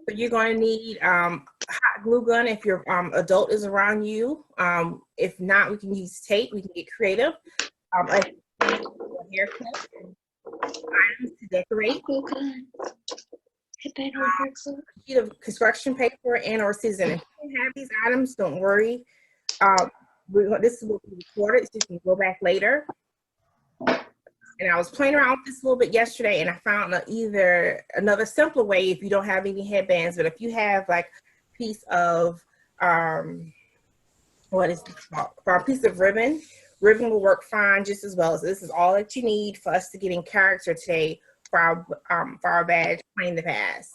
So you're going to need hot glue gun if your adult is around you. If not, we can use tape. We can get creative. A hair clip, items to decorate, a sheet of construction paper and or scissors. If you don't have these items, don't worry. This will be recorded so you can go back later. And I was playing around with this a little bit yesterday, and I found either another simpler way if you don't have any headbands, but if you have like a piece of what is this called? For a piece of ribbon will work fine just as well. So this is all that you need for us to get in character today for our badge, Playing the Past.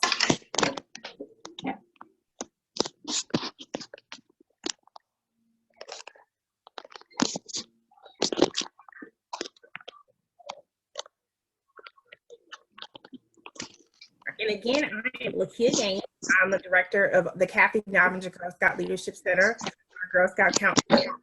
And again, I am Lakia Gaines. I'm the director of the Kathy Novinger Girl Scout Leadership Center, our Girl Scout Council,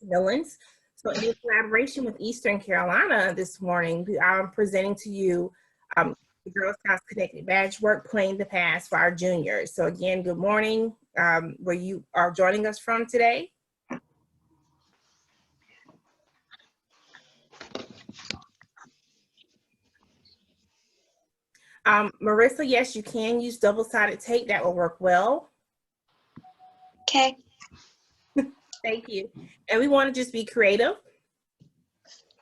Millings. So in collaboration with Eastern Carolina this morning, I'm presenting to you the Girl Scouts Connected Badge Work, Playing the Past for our juniors. So again, good morning, where you are joining us from today. Marissa, yes, you can use double-sided tape. That will work well. Okay. Thank you. And we want to just be creative.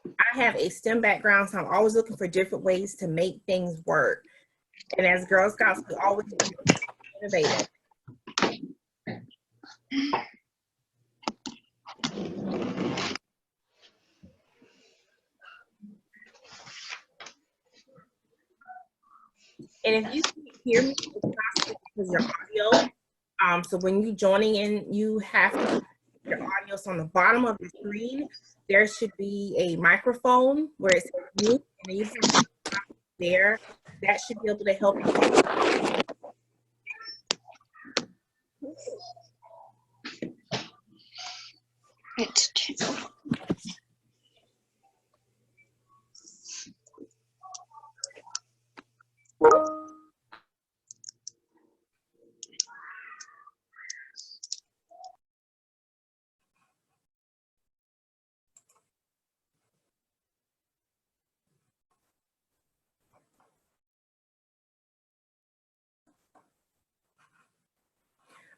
I have a STEM background, so I'm always looking for different ways to make things work. And as Girl Scouts, we always be innovative. And if you can hear me, it's possible because your audio. So when you're joining in, you have to put your audio. So on the bottom of the screen, there should be a microphone where it says mute, and then you have there. That should be able to help you.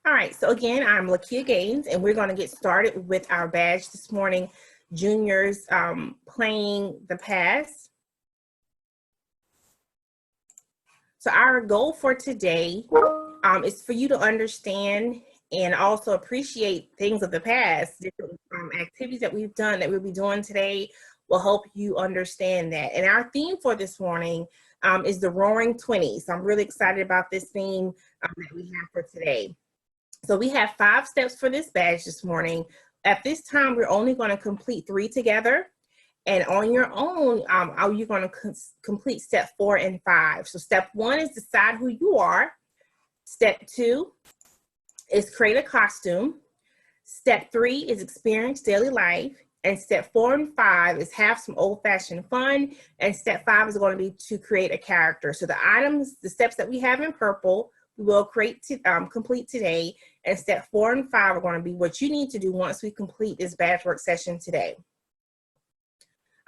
All right, so again, I'm Lakia Gaines, and we're going to get started with our badge this morning, juniors playing the past. So our goal for today is for you to understand and also appreciate things of the past. Different activities that we've done that we'll be doing today will help you understand that. And our theme for this morning is the Roaring 20s. So I'm really excited about this theme that we have for today. So we have 5 steps for this badge this morning. At this time, we're only going to complete 3 together. And on your own, you're going to complete step 4 and 5. So step 1 is decide who you are. Step 2 is create a costume. Step 3 is experience daily life. And step 4 and 5 is have some old-fashioned fun. And step 5 is going to be to create a character. So the items, the steps that we have in purple, we will complete today. And step 4 and 5 are going to be what you need to do once we complete this badge work session today.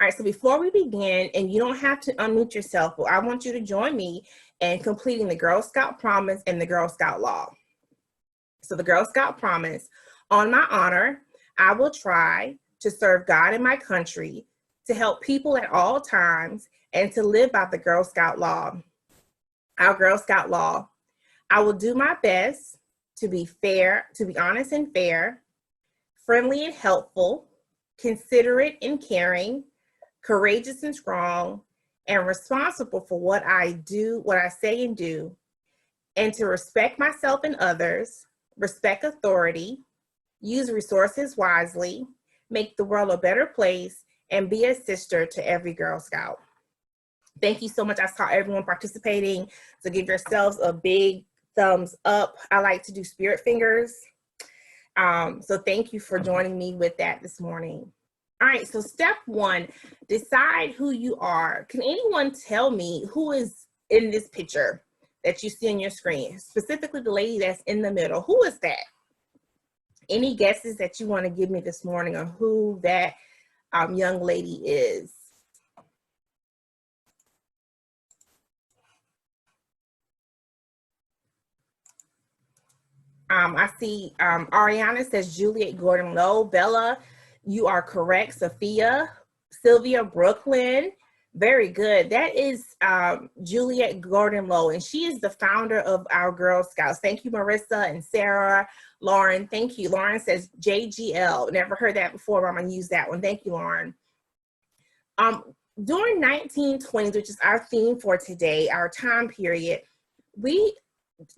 All right, so before we begin, and you don't have to unmute yourself, but I want you to join me in completing the Girl Scout Promise and the Girl Scout Law. So the Girl Scout Promise: on my honor, I will try to serve God and my country, to help people at all times, and to live by the Girl Scout Law. Our Girl Scout Law: I will do my best to be fair, to be honest and fair, friendly and helpful, considerate and caring, courageous and strong, and responsible for what I do, what I say and do, and to respect myself and others, respect authority, use resources wisely, make the world a better place, and be a sister to every Girl Scout. Thank you so much. I saw everyone participating, so give yourselves a big thumbs up. I like to do spirit fingers. So thank you for joining me with that this morning. All right, so step 1, decide who you are. Can anyone tell me who is in this picture that you see on your screen, specifically the lady that's in the middle. Who is that? Any guesses that you want to give me this morning on who that young lady is? I see Ariana says Juliette Gordonlow. Bella, you are correct. Sophia, Sylvia, Brooklyn. Very good. That is Juliette Gordonlow, and she is the founder of our Girl Scouts. Thank you, Marissa and Sarah. Lauren, thank you. Lauren says JGL. Never heard that before, but I'm going to use that one. Thank you, Lauren. During 1920s, which is our theme for today, our time period,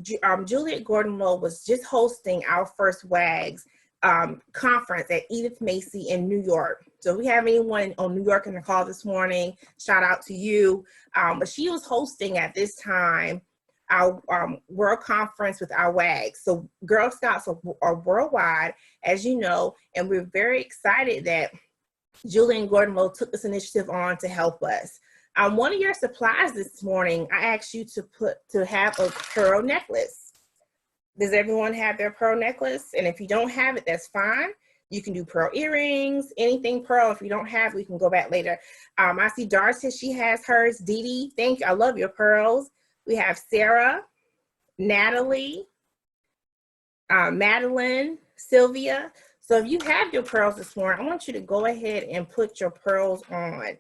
Juliette Gordonlow was just hosting our first WAGS conference at Edith Macy in New York. So if we have anyone on New York in the call this morning, shout out to you. But she was hosting at this time our world conference with our WAGs. So Girl Scouts are worldwide, as you know, and we're very excited that Juliette Gordonlow took this initiative on to help us. One of your supplies this morning, I asked you to have a pearl necklace. Does everyone have their pearl necklace? And if you don't have it, that's fine. You can do pearl earrings, anything pearl. If you don't have it, we can go back later. I see Darcy, she has hers. Dee Dee, thank you. I love your pearls. We have Sarah, Natalie, Madeline, Sylvia. So if you have your pearls this morning, I want you to go ahead and put your pearls on.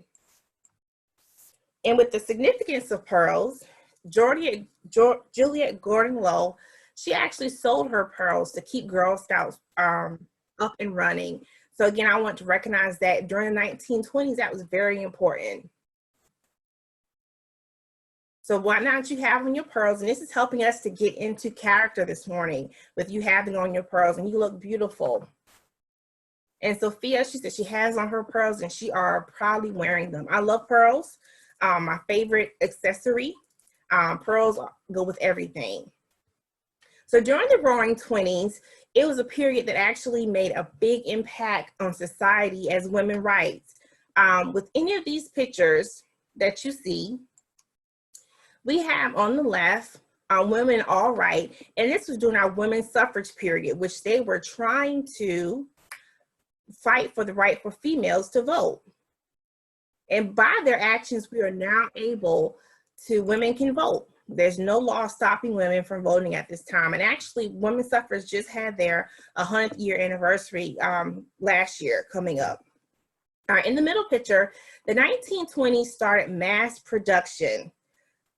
And with the significance of pearls, Juliette Gordonlow, she actually sold her pearls to keep Girl Scouts up and running. So again, I want to recognize that during the 1920s, that was very important. So why not you have on your pearls? And this is helping us to get into character this morning with you having on your pearls, and you look beautiful. And Sophia, she said she has on her pearls and she are proudly wearing them. I love pearls. My favorite accessory. Pearls go with everything. So during the Roaring 20s, it was a period that actually made a big impact on society as women's rights. With any of these pictures that you see, we have on the left, women all right, and this was during our women's suffrage period, which they were trying to fight for the right for females to vote. And by their actions, we are now able to, women can vote. There's no law stopping women from voting at this time. And actually, women's suffrage just had their 100th year anniversary last year coming up. In the middle picture, the 1920s started mass production.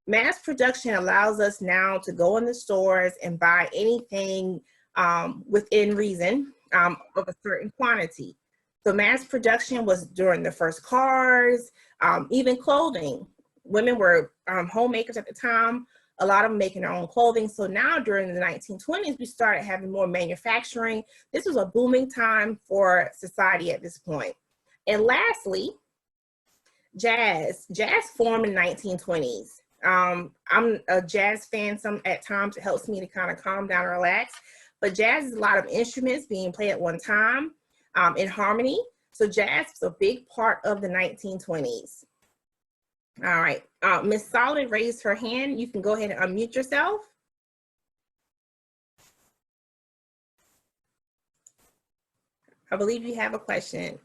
Mass production allows us now to go in the stores and buy anything within reason of a certain quantity. So mass production was during the first cars, even clothing. Women were homemakers at the time, a lot of them making their own clothing. So now during the 1920s, we started having more manufacturing. This was a booming time for society at this point. And lastly, jazz. Jazz formed in the 1920s. I'm a jazz fan. At times it helps me to kind of calm down and relax. But jazz is a lot of instruments being played at one time in harmony. So jazz was a big part of the 1920s. All right, Miss Solid raised her hand. You can go ahead and unmute yourself. I believe you have a question.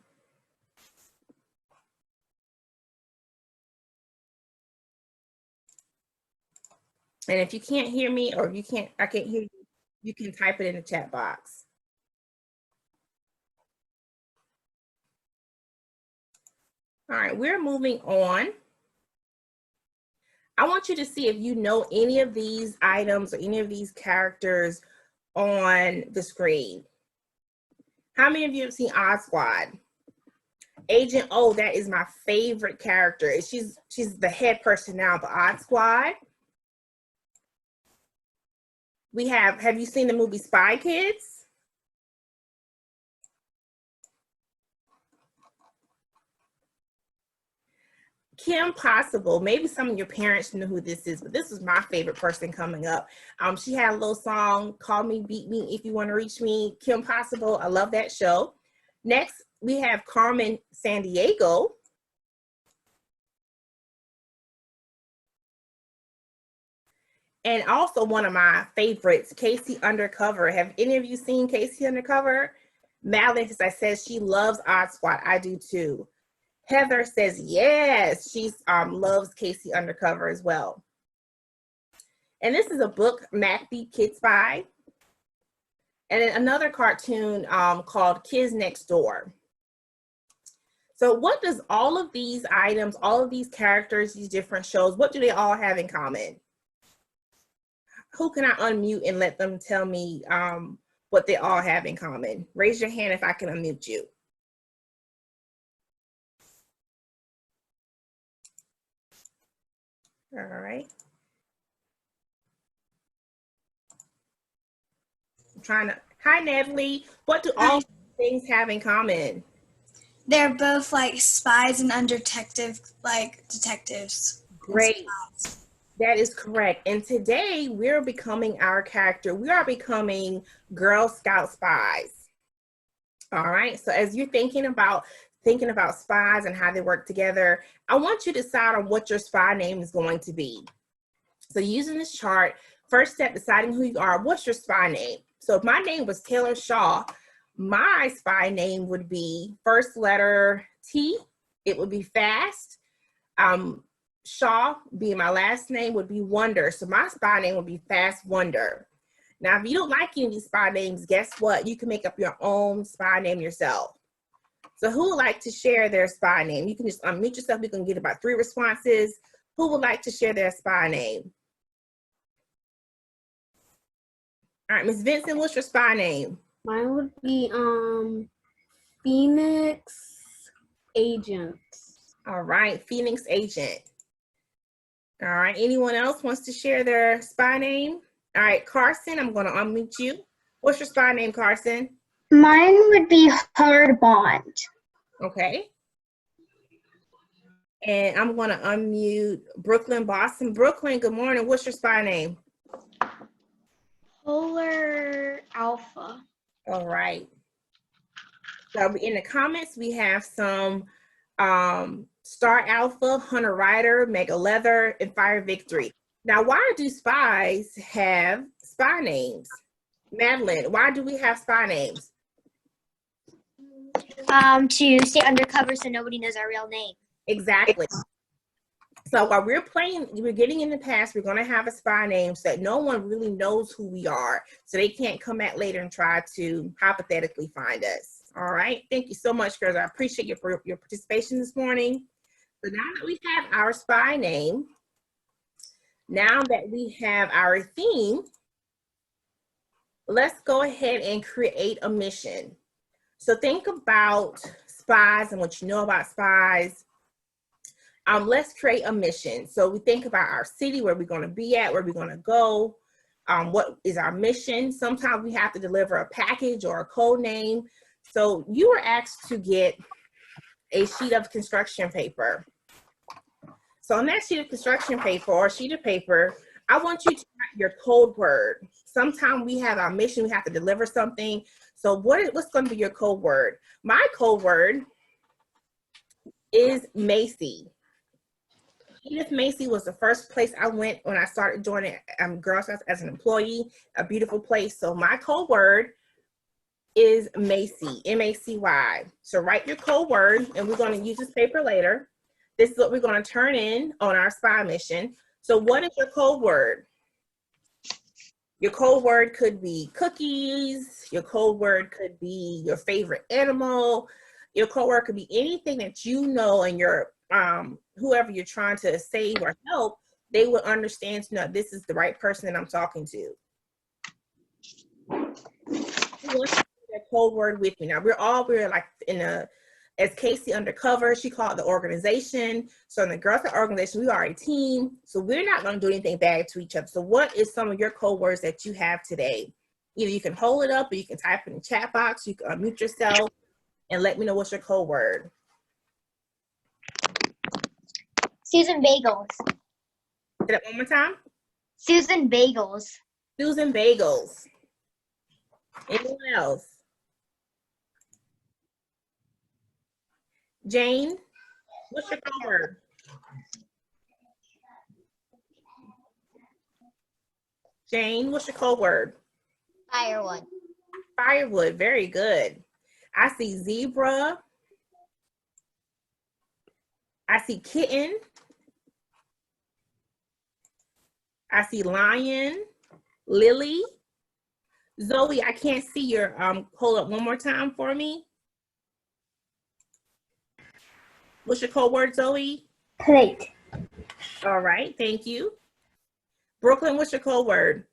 And if you can't hear me, or if I can't hear you, you can type it in the chat box. All right, we're moving on. I want you to see if you know any of these items or any of these characters on the screen. How many of you have seen Odd Squad? Agent O, that is my favorite character. She's the head person now, the Odd Squad. We have you seen the movie Spy Kids? Kim Possible, maybe some of your parents know who this is, but this is my favorite person coming up. She had a little song, Call Me, Beat Me If You Want to Reach Me. Kim Possible, I love that show. Next, we have Carmen Sandiego. And also one of my favorites, Casey Undercover. Have any of you seen Casey Undercover? Madeline says she loves Odd Squad. I do too. Heather says yes, she loves Casey Undercover as well. And this is a book, Macbeth Kid Spy. And then another cartoon called Kids Next Door. So what does all of these items, all of these characters, these different shows, what do they all have in common? Who can I unmute and let them tell me what they all have in common? Raise your hand if I can unmute you. All right. I'm trying to, hi Natalie, what do all things have in common? They're both like spies and detectives. Great. That is correct. And today we're becoming our character. We are becoming Girl Scout spies. All right. So as you're thinking about spies and how they work together, I want you to decide on what your spy name is going to be. So using this chart, first step, deciding who you are, what's your spy name? So if my name was Taylor Shaw, my spy name would be first letter T. It would be fast. Shaw being my last name would be Wonder. So my spy name would be Fast Wonder. Now, if you don't like any of these spy names, guess what? You can make up your own spy name yourself. So who would like to share their spy name? You can just unmute yourself. We can get about 3 responses. Who would like to share their spy name? All right, Ms. Vincent, what's your spy name? Mine would be Phoenix Agent. All right, Phoenix Agent. All right, anyone else wants to share their spy name? All right, Carson, I'm going to unmute you. What's your spy name, Carson? Mine would be Hard Bond. Okay. And I'm going to unmute Brooklyn Boston. Brooklyn, good morning. What's your spy name? Polar Alpha. All right. So in the comments, we have some Star Alpha, Hunter Rider, Mega Leather, and Fire Victory. Now, why do spies have spy names? Madeline, why do we have spy names? To stay undercover so nobody knows our real name. Exactly. So while we're getting in the past, we're going to have a spy name so that no one really knows who we are. So they can't come back later and try to hypothetically find us. All right. Thank you so much, girls. I appreciate your participation this morning. So now that we have our spy name, now that we have our theme, let's go ahead and create a mission. So think about spies and what you know about spies. Let's create a mission. So we think about our city, where we're going to be at, where we're going to go. What is our mission? Sometimes we have to deliver a package or a code name. So you were asked to get a sheet of construction paper. So on that sheet of construction paper or sheet of paper, I want you to write your code word. Sometimes we have our mission, we have to deliver something. So what's going to be your code word? My code word is Macy. Edith Macy was the first place I went when I started joining Girl Scouts as an employee, a beautiful place. So my code word is Macy, M-A-C-Y. So write your code word, and we're going to use this paper later. This is what we're going to turn in on our spy mission. So what is your code word? Your code word could be cookies. Your code word could be your favorite animal. Your code word could be anything that you know, and your whoever you're trying to save or help, they would understand to know this is the right person that I'm talking to. Who wants to do their code word with me? Now we're like as Casey Undercover, she called the organization. So in the Girl Scout organization, we are a team. So we're not going to do anything bad to each other. So what is some of your code words that you have today? Either you can hold it up or you can type in the chat box. You can unmute yourself and let me know what's your code word. Susan Bagels. Say that one more time. Susan Bagels. Susan Bagels. Anyone else? Jane, what's your code word? Jane, what's your code word? Firewood. Firewood, very good. I see zebra. I see kitten. I see lion, lily. Zoe, I can't see your, hold up one more time for me. What's your code word, Zoe? Plate. All right, thank you. Brooklyn, what's your code word?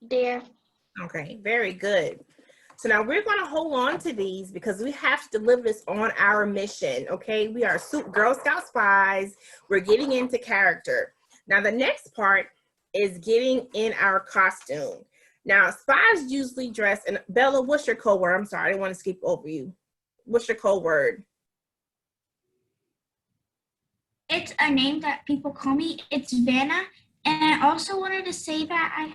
Deer. Okay, very good. So now we're going to hold on to these because we have to deliver this on our mission, okay? We are Girl Scout spies. We're getting into character. Now the next part is getting in our costume. Now spies usually dress, and Bella, what's your code word? I'm sorry, I didn't want to skip over you. What's your code word? It's a name that people call me. It's Vanna. And I also wanted to say that I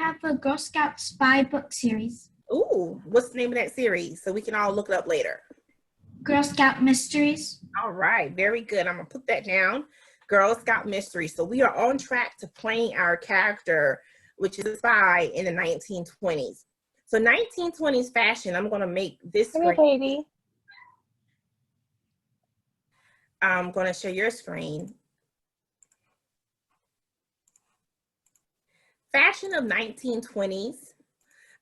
have a Girl Scout spy book series, Ooh, what's the name of that series? So we can all look it up later. Girl Scout Mysteries. All right, very good. I'm gonna put that down. Girl Scout Mystery. So we are on track to playing our character, which is a spy in the 1920s. So 1920s fashion, I'm gonna make this Come here, screen. baby. I'm gonna share your screen. Fashion of 1920s.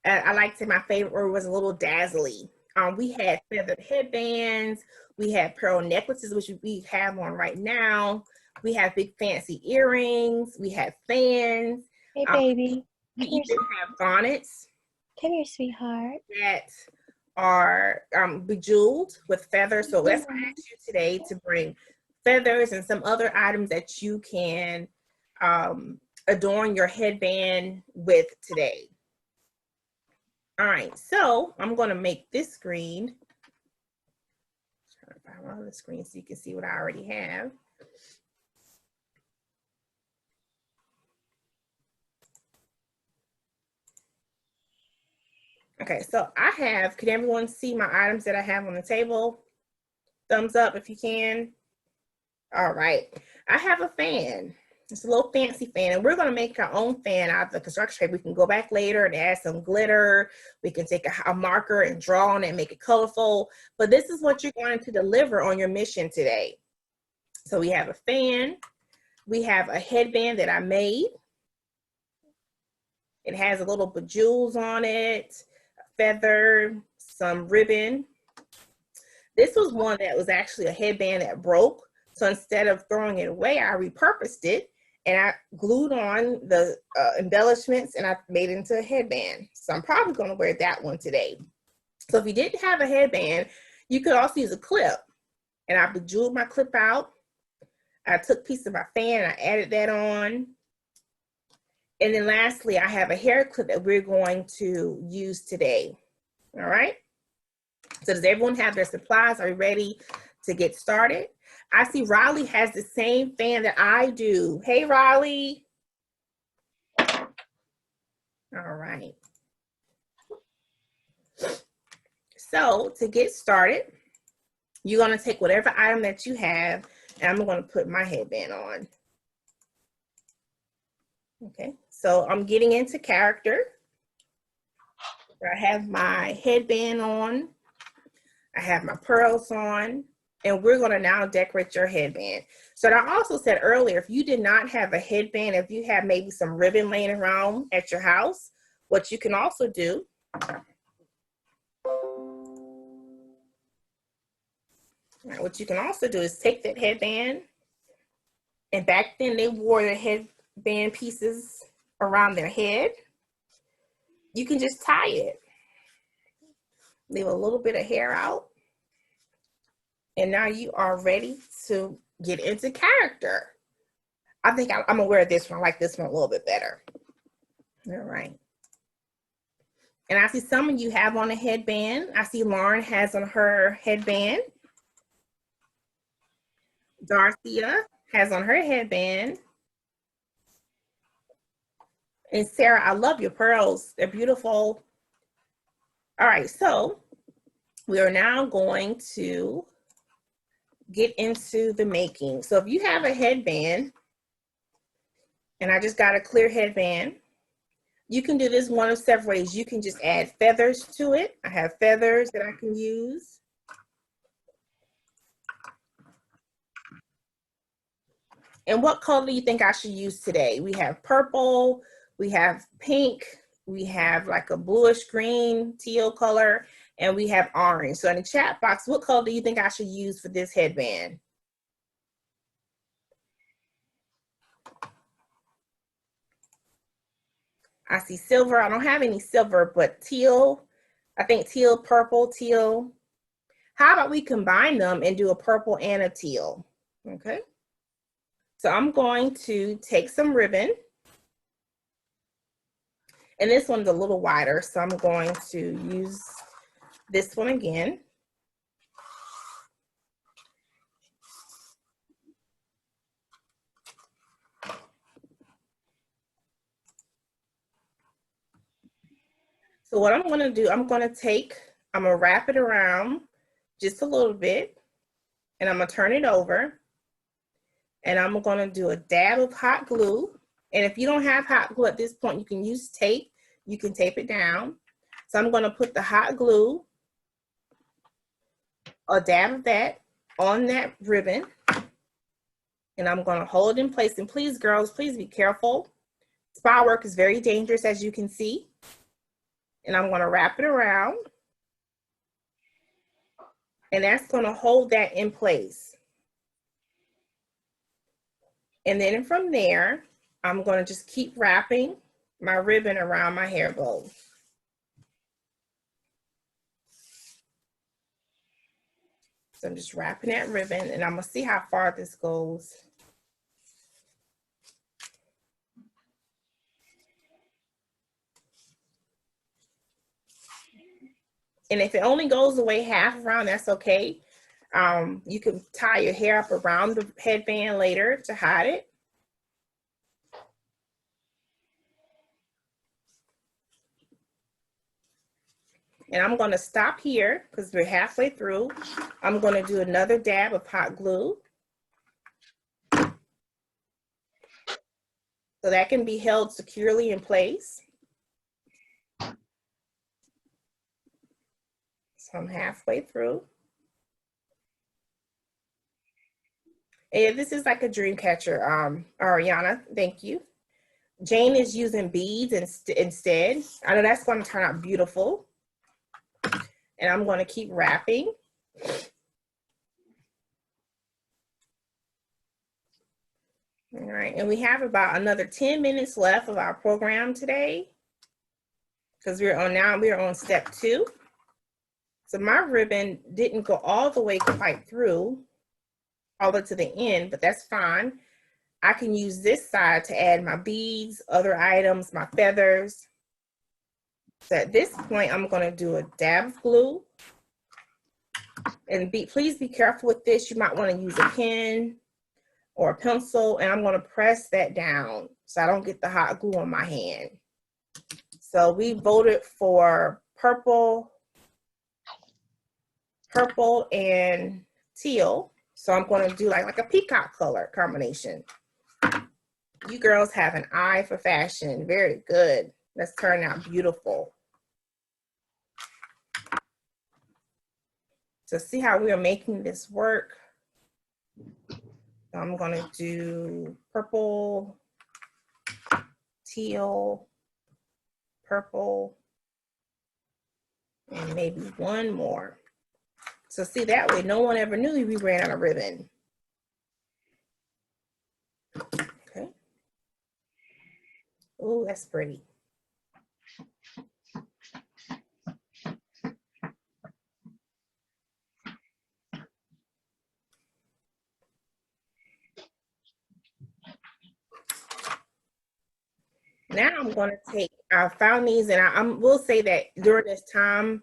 I like to say my favorite word was a little dazzly. We had feathered headbands. We had pearl necklaces, which we have on right now. We have big fancy earrings. We have fans. Hey, baby. We even have bonnets Come here, sweetheart. that are bejeweled with feathers. So that's why I asked you today to bring feathers and some other items that you can adorn your headband with today. All right, so I'm going to make this screen. Try to find one of the screens so you can see what I already have. Okay, so I have, can everyone see my items that I have on the table? Thumbs up if you can. All right, I have a fan. It's a little fancy fan, and we're gonna make our own fan out of the construction paper. We can go back later and add some glitter. We can take a marker and draw on it and make it colorful, but this is what you're going to deliver on your mission today. So we have a fan. We have a headband that I made. It has a little bejewels on it, a feather, some ribbon. This was one that was actually a headband that broke. So instead of throwing it away, I repurposed it and I glued on the embellishments and I made it into a headband. So I'm probably going to wear that one today. So if you didn't have a headband, you could also use a clip. And I bejeweled my clip out. I took a piece of my fan and I added that on. And then lastly, I have a hair clip that we're going to use today. All right. So does everyone have their supplies? Are you ready to get started? I see Riley has the same fan that I do. Hey, Riley. All right. So to get started, you're going to take whatever item that you have, and I'm going to put my headband on. Okay, so I'm getting into character. I have my headband on. I have my pearls on. And we're going to now decorate your headband. So I also said earlier, if you did not have a headband, if you have maybe some ribbon laying around at your house, what you can also do is take that headband, and back then they wore the headband pieces around their head. You can just tie it. Leave a little bit of hair out. And now you are ready to get into character. I think I'm gonna wear this one. I like this one a little bit better. All right. And I see some of you have on a headband. I see Lauren has on her headband. Darcia has on her headband. And Sarah, I love your pearls. They're beautiful. All right, so we are now going to get into the making. So if you have a headband, and I just got a clear headband, you can do this one of several ways. You can just add feathers to it. I have feathers that I can use. And what color do you think I should use today? We have purple, we have pink, we have like a bluish green, teal color, and we have orange. So in the chat box, what color do you think I should use for this headband? I see silver. I don't have any silver, but teal. I think teal, purple, teal. How about we combine them and do a purple and a teal? Okay. So I'm going to take some ribbon. And this one's a little wider, so I'm going to use this one again. So what I'm going to do, I'm going to wrap it around just a little bit, and I'm going to turn it over, and I'm going to do a dab of hot glue. And if you don't have hot glue at this point, you can use tape. You can tape it down. So I'm going to put the hot glue, a dab of that on that ribbon, and I'm going to hold it in place. And please, girls, please be careful. Spot work is very dangerous, as you can see. And I'm going to wrap it around, and that's going to hold that in place. And then from there, I'm going to just keep wrapping my ribbon around my hair bow. So I'm just wrapping that ribbon, and I'm going to see how far this goes. And if it only goes away half around, that's okay. You can tie your hair up around the headband later to hide it. And I'm going to stop here because we're halfway through. I'm going to do another dab of hot glue. So that can be held securely in place. So I'm halfway through. And this is like a dream catcher, Ariana, thank you. Jane is using beads instead. I know that's going to turn out beautiful. And I'm going to keep wrapping. All right, and we have about another 10 minutes left of our program today, because we're on step 2. So my ribbon didn't go all the way quite through, all the way to the end, but that's fine. I can use this side to add my beads, other items, my feathers. So at this point, I'm going to do a dab of glue. And please be careful with this. You might want to use a pen or a pencil, and I'm going to press that down so I don't get the hot glue on my hand. So we voted for purple and teal. So I'm going to do like a peacock color combination. You girls have an eye for fashion. Very good. That's turned out beautiful. So see how we are making this work. I'm going to do purple, teal, purple, and maybe one more. So see, that way no one ever knew we ran out of ribbon. Okay. Oh, that's pretty. Now I'm going to take, I found these, and I will say that during this time,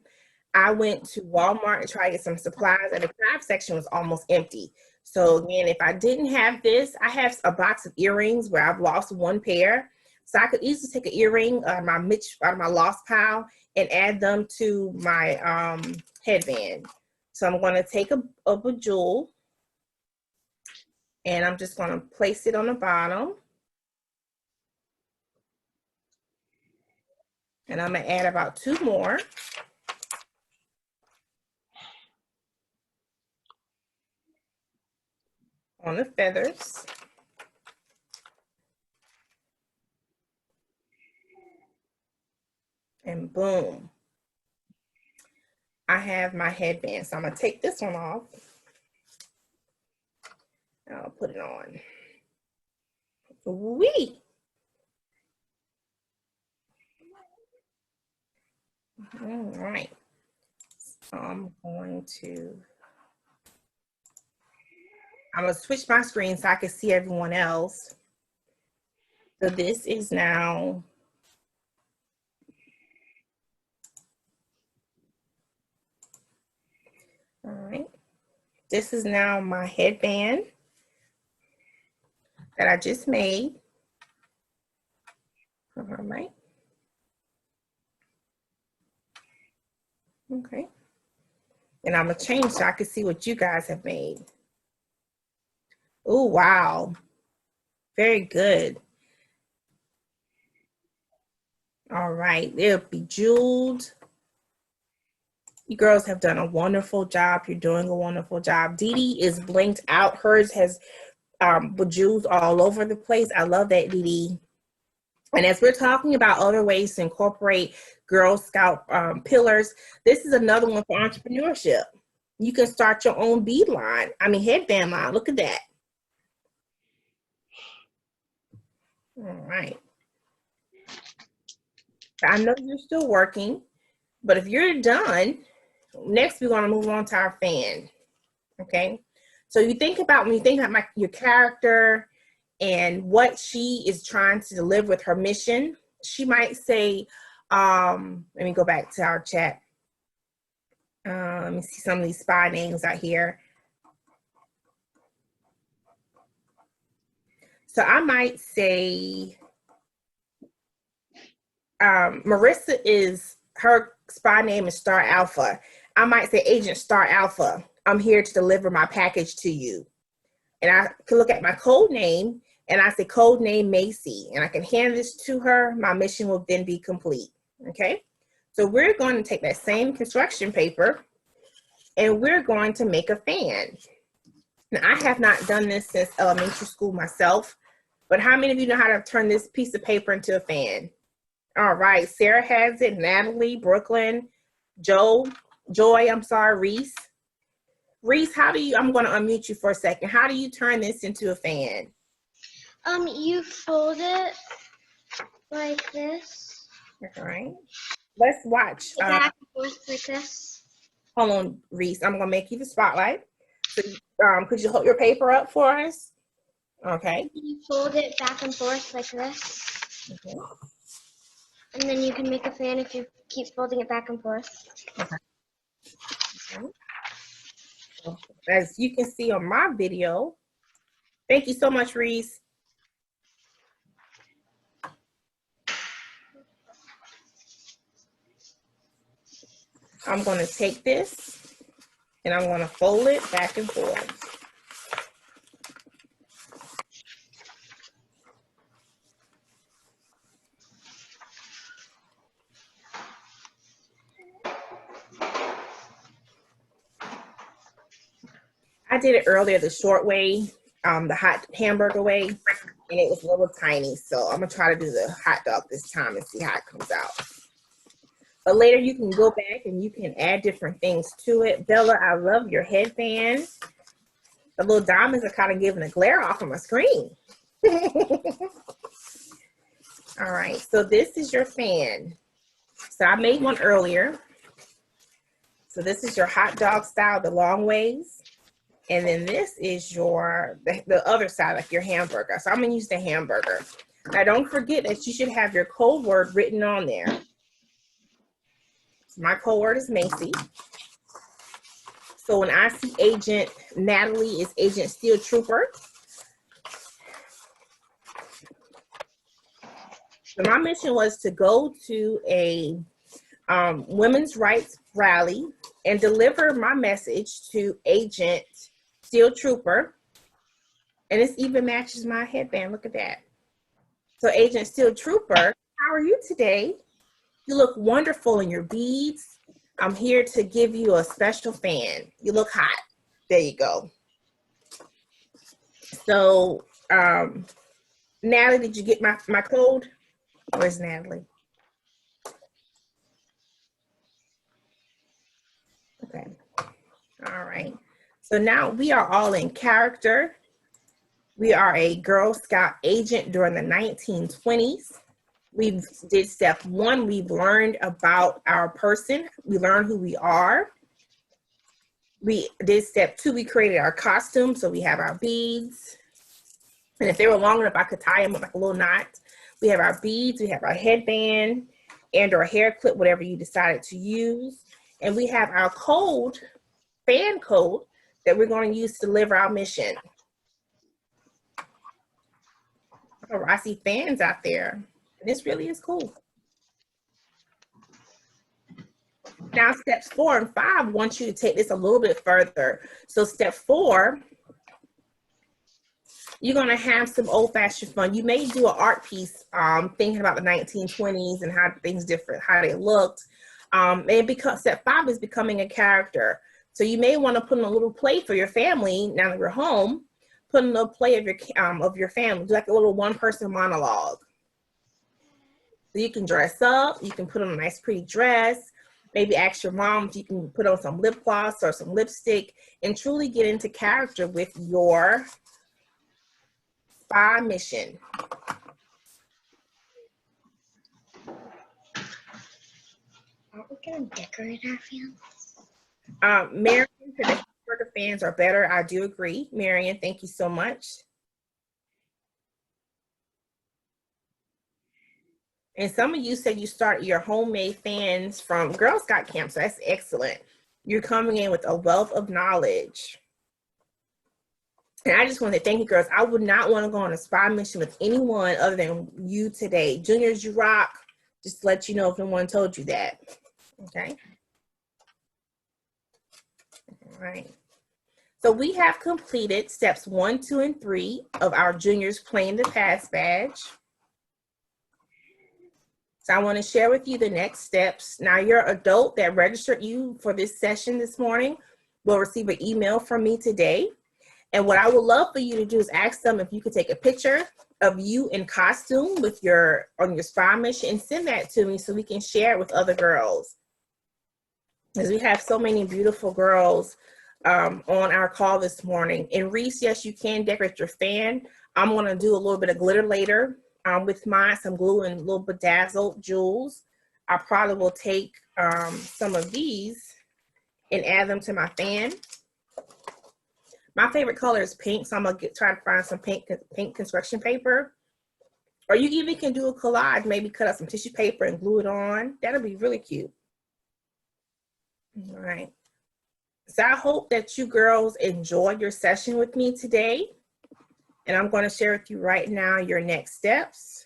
I went to Walmart and tried to get some supplies, and the craft section was almost empty. So again, if I didn't have this, I have a box of earrings where I've lost one pair. So I could easily take an earring out of my lost pile and add them to my headband. So I'm going to take a bejewel, And I'm just gonna place it on the bottom. And I'm gonna add about 2 more. On the feathers. And boom. I have my headband. So I'm gonna take this one off. And I'll put it on. Wee! All right. So I'm going to switch my screen so I can see everyone else. So this is now all right. This is now my headband that I just made. All right. Okay. And I'm gonna change so I can see what you guys have made. Oh, wow. Very good. All right, they'll be jeweled. You girls have done a wonderful job. You're doing a wonderful job. Dee Dee is blinked out. Hers has jewels all over the place. I love that, Dee Dee. And as we're talking about other ways to incorporate Girl Scout pillars, this is another one for entrepreneurship. You can start your own bead line. I mean, headband line. Look at that. All right. I know you're still working, but if you're done, next we're going to move on to our fan. Okay. So you think about, when you think about your character and what she is trying to deliver with her mission, she might say, let me go back to our chat. Let me see some of these spy names out here. So I might say, Marissa is, her spy name is Star Alpha. I might say Agent Star Alpha. I'm here to deliver my package to you. And I can look at my code name and I say code name Macy, and I can hand this to her. My mission will then be complete. Okay. So we're going to take that same construction paper and we're going to make a fan. Now I have not done this since elementary school myself, but how many of you know how to turn this piece of paper into a fan? All right, Sarah has it, Natalie, Brooklyn, Joy, Reese. Reese, how do you, I'm gonna unmute you for a second. How do you turn this into a fan? You fold it like this. All right, let's watch. Back and forth like this. Hold on, Reese, I'm gonna make you the spotlight. So, could you hold your paper up for us? Okay. You fold it back and forth like this. Okay. And then you can make a fan if you keep folding it back and forth. Okay. As you can see on my video, thank you so much, Reese. I'm going to take this and I'm going to fold it back and forth. I did it earlier the short way, the hot hamburger way, and it was a little tiny. So I'm gonna try to do the hot dog this time and see how it comes out. But later you can go back and you can add different things to it. Bella, I love your headband. The little diamonds are kind of giving a glare off of my screen. All right, so this is your fan. So I made one earlier. So this is your hot dog style, the long ways. And then this is your, the other side, like your hamburger. So I'm gonna use the hamburger. Now don't forget that you should have your code word written on there. So my code word is Macy. So when I see Agent Natalie is Agent Steel Trooper. So my mission was to go to a women's rights rally and deliver my message to Agent Steel Trooper And this even matches my headband. Look at that. So Agent Steel Trooper, how are you today? You look wonderful in your beads. I'm here to give you a special fan. You look hot. There you go. So, Natalie, did you get my code? Where's Natalie? Okay. All right. So now we are all in character. We are a Girl Scout agent during the 1920s. We did step 1. We've learned about our person. We learned who we are. We did step 2. We created our costume. So we have our beads. And if they were long enough, I could tie them up like a little knot. We have our beads. We have our headband and or hair clip, whatever you decided to use. And we have our code, fan code, that we're going to use to deliver our mission. Oh, I see fans out there. This really is cool. Now, steps 4 and 5 want you to take this a little bit further. So step 4, you're going to have some old-fashioned fun. You may do an art piece thinking about the 1920s and how things different, how they looked. Step 5 is becoming a character. So you may want to put in a little play for your family now that you're home. Put in a little play of your family, do like a little one-person monologue. So you can dress up, you can put on a nice pretty dress, maybe ask your mom if you can put on some lip gloss or some lipstick and truly get into character with your spy mission. Aren't we gonna decorate our fans? Marion said that the fans are better. I do agree. Marion, thank you so much. And some of you said you start your homemade fans from Girl Scout camp, so that's excellent. You're coming in with a wealth of knowledge. And I just want to thank you, girls. I would not want to go on a spy mission with anyone other than you today. Juniors, you rock. Just to let you know if no one told you that. Okay. All right. So we have completed steps 1, 2, and 3 of our juniors playing the pass badge. So I want to share with you the next steps. Now, your adult that registered you for this session this morning will receive an email from me today. And what I would love for you to do is ask them if you could take a picture of you in costume with on your spy mission and send that to me so we can share it with other girls. Because we have so many beautiful girls on our call this morning. And Reese, yes, you can decorate your fan. I'm going to do a little bit of glitter later. With mine, some glue and little bedazzled jewels. I probably will take some of these and add them to my fan. My favorite color is pink, so I'm gonna try to find some pink construction paper. Or you even can do a collage, maybe cut out some tissue paper and glue it on. That'll be really cute. All right. So I hope that you girls enjoyed your session with me today. And I'm going to share with you right now your next steps.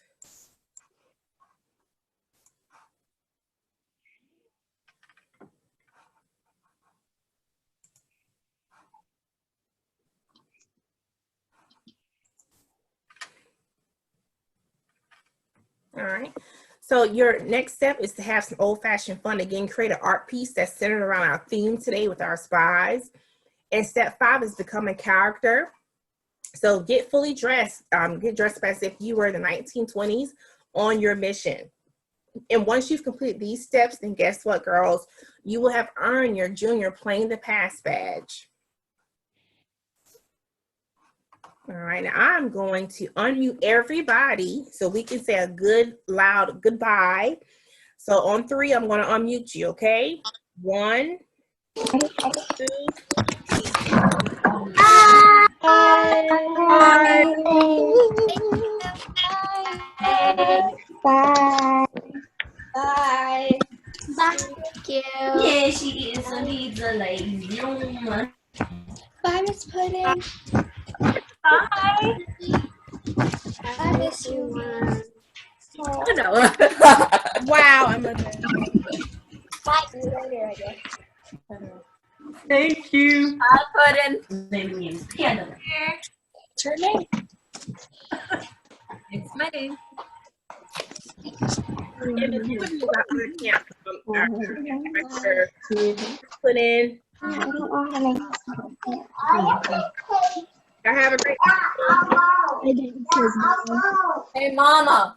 All right. So your next step is to have some old-fashioned fun. Again, create an art piece that's centered around our theme today with our spies. And step 5 is become a character. So get fully dressed, get dressed as if you were in the 1920s on your mission. And once you've completed these steps, then guess what, girls? You will have earned your junior playing the pass badge. All right, now I'm going to unmute everybody so we can say a good, loud goodbye. So on 3, I'm going to unmute you, okay? 1, 2, 3. Bye. Bye. Bye. Thank you. Yeah, she is. So needs a lady. Bye, Miss Pudding. Bye. I miss you, Mom. Oh, no. Wow, I'm a good. Bye. See you later, I guess. Thank you. I put in. Piano. What's her name? It's my name. And then you would use our other camp, our director, put in. I have a great Hey, Mama.